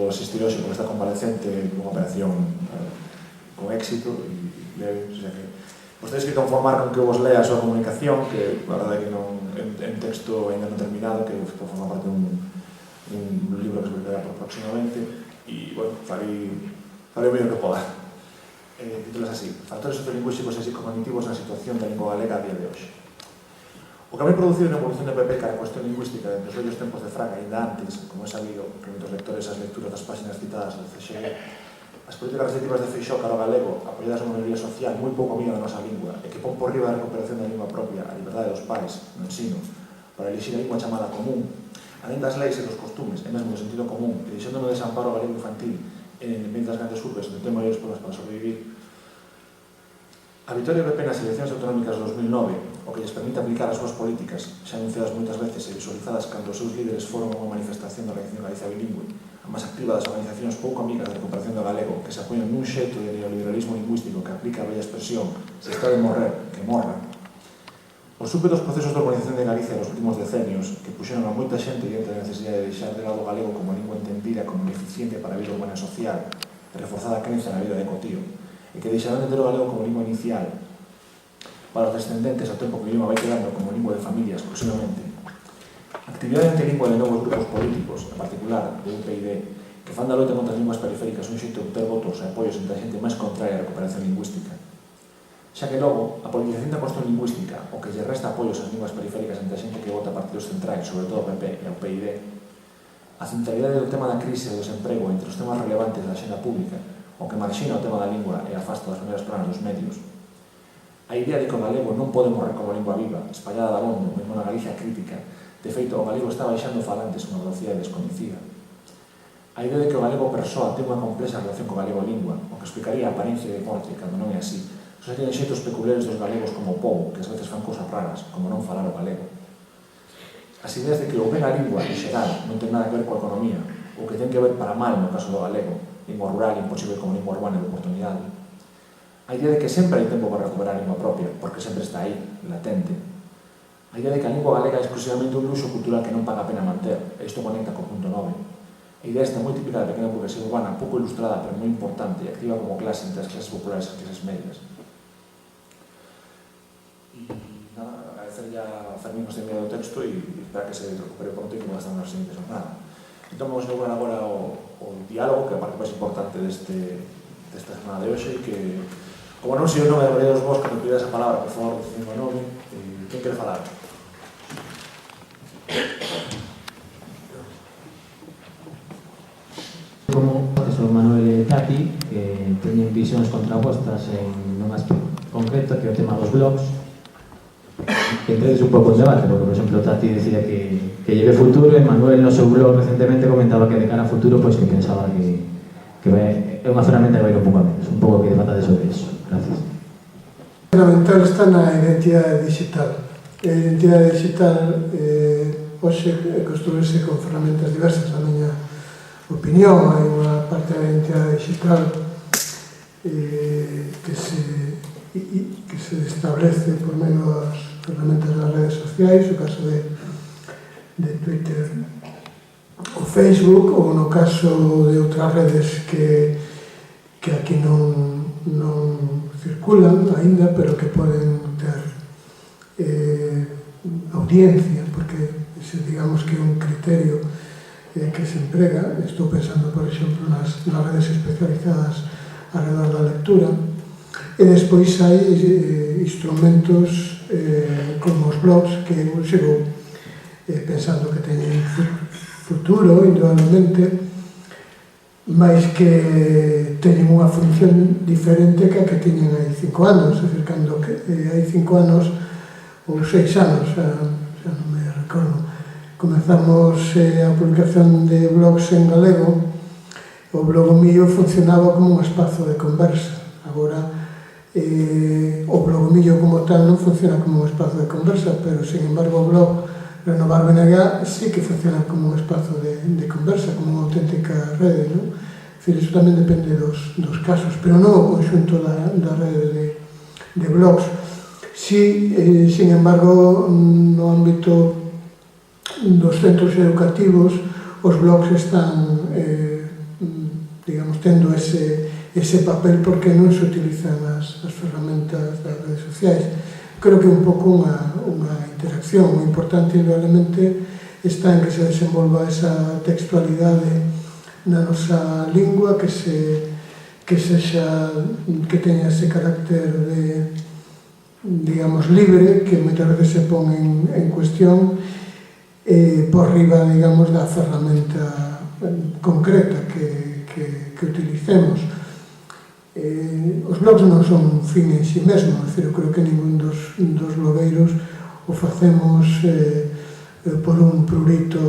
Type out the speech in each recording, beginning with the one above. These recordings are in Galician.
podo asistir hoxe con esta comparecente unha operación con éxito e leve, o sea que vos tedes que conformar con que vos lea a súa comunicación, que a verdade é que non en texto ainda non terminado, que forma parte dun libro que se publicará próximamente e, bueno, farei o medio que poda. Títulos así: Factores sociolingüísticos e psicognitivos na situación da lingua galega a día de hoxe. O que había producido na evolución de PP cara a cuestión lingüística dentro dos vellos tempos de Fraga, ainda antes, como é sabido, remito os lectores ás lecturas das páxinas citadas do CXG, as políticas restrictivas de Feixóo cara ao galego, apoiadas na maioría social moi pouco amiga da nosa lingua, e que pon por riba da recuperación da lingua propia a liberdade dos pais no ensino para elixir a lingua chamada común, alén das leis e dos costumes, e mesmo do sentido común, e deixando no desamparo o galego infantil en medio das grandes urbes onde ten maiores problemas para sobrevivir. A vitoria do PP nas eleccións autonómicas de 2009, o que lles permite aplicar as súas políticas, xa anunciadas moitas veces e visualizadas cando os seus líderes foron unha manifestación da Organización Galicia Bilingüe, a máis activa das organizacións pouco amigas da recuperación do galego, que se apoian nun xeito de neoliberalismo lingüístico que aplica a bella expresión "se está de morrer, que morra". Os súpetos procesos de urbanización de Galicia nos últimos decenios, que puxeron a moita xente diante da necesidade de deixar de lado o galego como lingua entendida como eficiente para a vida urbana e social, e reforzada a crenza na vida de cotío, e que deixaron de ter o galego como lingua inicial para os descendentes ao tempo que o idioma vai quedando como lingua de familia exclusivamente. A actividade antilingua de novos grupos políticos, en particular de UPyD, que fan da loita contra as linguas periféricas un xeito de obter votos e apoios entre a xente máis contraria á recuperación lingüística. Xa que logo, a politización da cuestión lingüística, o que lle resta apoios ás linguas periféricas entre a xente que vota partidos centrais, sobre todo o PP e o UPyD, a centralidade do tema da crise e do desemprego entre os temas relevantes da xenda pública, o que marxina o tema da lingua e afasta das primeiras planas dos medios. A idea de que o galego non pode morrer como lingua viva, espallada da bondo, mesmo na Galicia crítica. De feito, o galego está baixando falantes unha velocidade desconhecida. A idea de que o galego persoa ten unha complexa relación co galego lingua, o que explicaría a apariencia de morte cando non é así. Só teñen xeitos peculiares dos galegos como o povo, que ás veces fan cousas raras, como non falar o galego. As ideas de que o ben a lingua, en xeral, non ten nada que ver coa economía, ou que ten que ver para mal no caso do galego, lingua rural imposible como lingua urbana de oportunidade. A idea de que sempre hai tempo para recuperar a lingua propia, porque sempre está aí, latente. A idea de que a lingua galega é exclusivamente un luxo cultural que non paga a pena manter, e isto conecta co punto 9. A idea esta moi típica da pequena burguesía urbana, pouco ilustrada, pero moi importante e activa como clase entre as clases populares e as clases medias. E nada, agradecer ya a Fermín nos ten enviado o texto e esperar que se recupere pronto e que poda estar nas siguientes jornadas. Entón, vamos a inaugurar agora o diálogo, que é a parte máis importante desta jornada de hoxe, e que, como non sei o nome da maioría dos vos, que me pides a palabra, por favor, decidme o nome, quen quere falar? Como son Manuel e Tati, que teñen visións contrapostas en un aspecto concreto, que é o tema dos blogs, que entres un pouco en debate, porque, por exemplo, Tati decía que lleve futuro, e Manuel no seu blog recentemente comentaba que de cara a futuro, pois que pensaba que é unha ferramenta que vai ir un pouco a menos, un pouco que debatade sobre iso. Gracias. Fundamental está na identidade digital. A identidade digital hoxe construirse con ferramentas diversas, a miña opinión. Hai unha parte da identidade digital que se establece por medio das ferramentas das redes sociais, o caso de Twitter o Facebook, ou no caso de outras redes que aquí non circulan aínda, pero que poden ter audiencia, porque digamos que é un criterio que se emprega. Estou pensando, por exemplo, nas redes especializadas alrededor da lectura, e despois hai instrumentos como os blogs, que eu sigo pensando que teñen futuro, indudablemente, mais que teñen unha función diferente que a que teñen hai 5 anos, é dicir, cando hai 5 anos ou 6 anos, xa non me recordo, comezamos a publicación de blogs en galego. O blog mío funcionaba como un espazo de conversa. Agora, o blog mío como tal non funciona como un espazo de conversa, pero, sin embargo, o blog Renovar BNG sí que funciona como un espazo de conversa, como unha auténtica rede, non? Iso tamén depende dos casos, pero non o conxunto da rede de blogs. Si, sin embargo, no ámbito dos centros educativos, os blogs están digamos, tendo ese papel porque non se utilizan as ferramentas das redes sociais. Creo que é un pouco unha interacción. O importante, indudablemente, está en que se desenvolva esa textualidade na nosa lingua, que teña ese carácter de, digamos, libre, que moitas veces se pon en cuestión por riba, digamos, da ferramenta concreta que utilicemos. Os blogs non son un fin en si mesmo, eu creo que ningún dos blogueiros o facemos por un prurito,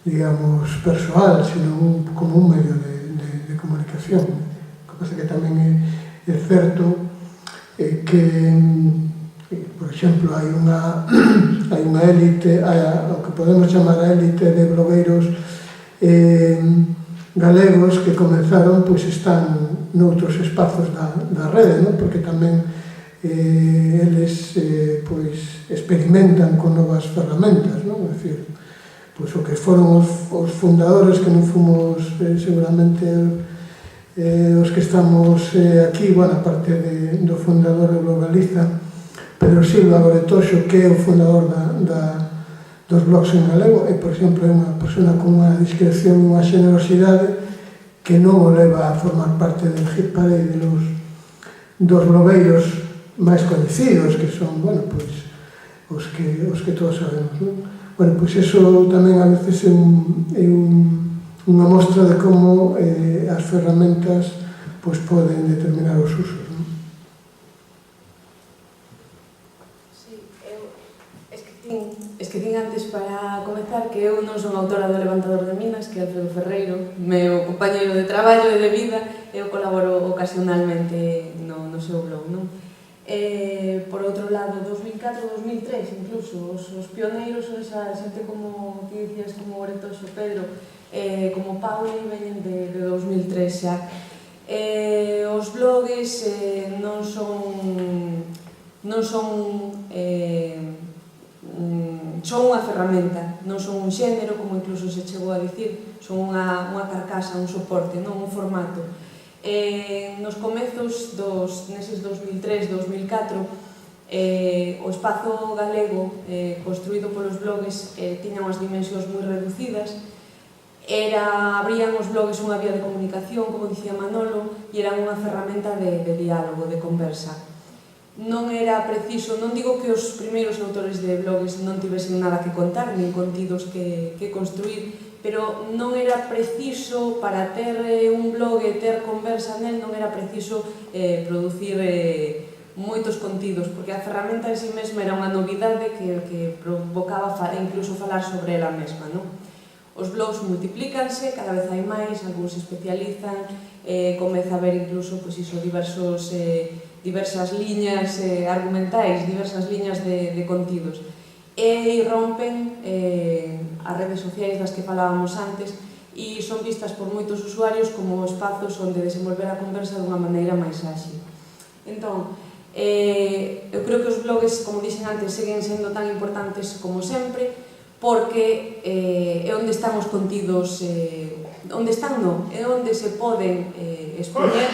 digamos, persoal, sino como un medio de comunicación. O que pasa que tamén é certo que, por exemplo, hai unha élite, o que podemos chamar a élite de blogueiros galegos que comenzaron, pois están noutros espazos da rede, non? Porque tamén eles pois experimentan con novas ferramentas, non? É dicir, pois o que foron os fundadores, que non fomos seguramente os que estamos aquí, bueno, aparte do fundador de Globaliza, Pedro Silva Goretoxo, que é o fundador dos blogs en galego, e, por exemplo, é unha persona con unha discreción e unha generosidade que non o leva a formar parte del hit parade dos blogueiros máis coñecidos, que son, bueno, pois, os que todos sabemos, non? Bueno, pois iso tamén a veces é unha mostra de como as ferramentas pois poden determinar os usos, non? Es que tin antes para comezar que eu non son autora do Levantador de Minas, que é Alfredo Ferreiro, meu compañeiro de traballo e de vida, eu colaboro ocasionalmente no seu blog, non? Por outro lado, 2004-2003 incluso, os pioneiros son esa xente como ti dicías, como Goretoxo, Pedro, como Pauli, veñen de 2003 xa. Os blogs non son unha ferramenta, non son un xénero, como incluso se chegou a dicir, son unha carcasa, un soporte, non un formato. Nos comezos neses 2003-2004, o espazo galego construído polos blogs tiña unhas dimensións moi reducidas, abrían os blogs unha vía de comunicación, como dicía Manolo, e eran unha ferramenta de diálogo, de conversa. Non era preciso, non digo que os primeiros autores de blogs non tivesen nada que contar, nin contidos que construir, pero non era preciso, para ter un blog e ter conversa nel, non era preciso producir moitos contidos, porque a ferramenta en si mesma era unha novidade que provocaba incluso falar sobre ela mesma, non? Os blogs multiplícanse, cada vez hai máis, algúns se especializan, comeza a haber incluso diversas liñas argumentais, diversas liñas de contidos. E irrompen as redes sociais das que falábamos antes e son vistas por moitos usuarios como espazos onde desenvolver a conversa dunha maneira máis áxil. Entón, eu creo que os blogs, como dixen antes, seguen sendo tan importantes como sempre, porque é onde están os contidos, onde están non, é onde se poden expoñer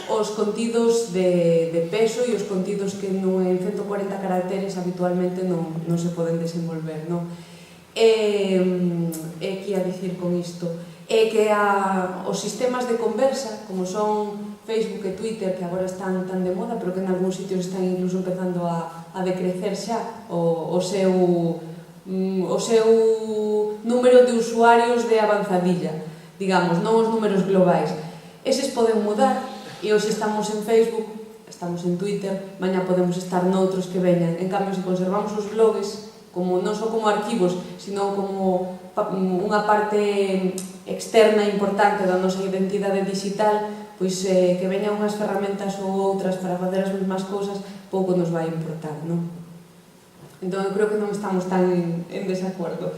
os contidos de peso e os contidos que en 140 caracteres habitualmente non se poden desenvolver, non? Que ia dicir con isto? É que os sistemas de conversa, como son Facebook e Twitter, que agora están tan de moda, pero que en algúns sitios están incluso empezando a decrecer xa o seu número de usuarios de avanzadilla, digamos, non os números globais. Eses poden mudar e hoxe estamos en Facebook, estamos en Twitter, mañá podemos estar noutros que veñan. En cambio, se conservamos os blogs non só como arquivos, sino como unha parte externa importante da nosa identidade digital, pois que veñan unhas ferramentas ou outras para facer as mesmas cousas, pouco nos vai importar, non? Entón, eu creo que non estamos tan en desacuerdo.